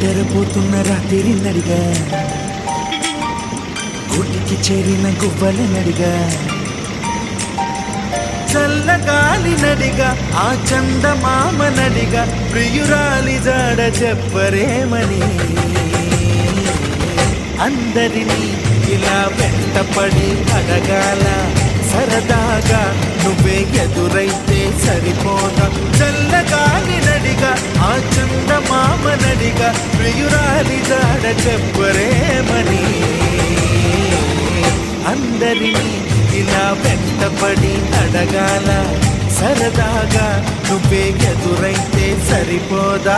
నిద్రపోతున్న రాత్రి నడిగా గుడికి చేరిన గువ్వల నడిగా చల్లగాలి నడిగా ఆ చందమామ నడిగా ప్రియురాలి జాడ చెప్పరేమని అందరినీ ఇలా వెంటపడి అడగాల సరదాగా నువ్వే ఎదురైతే సరిపోదా చల్లగాలి నడిగా ఆ చందమామ నడిగా ప్రియురాలి జాడ చెప్పరేమని అందరినీ ఇలా వెంటపడి అడగాల సరదాగా నువ్వే ఎదురైతే సరిపోదా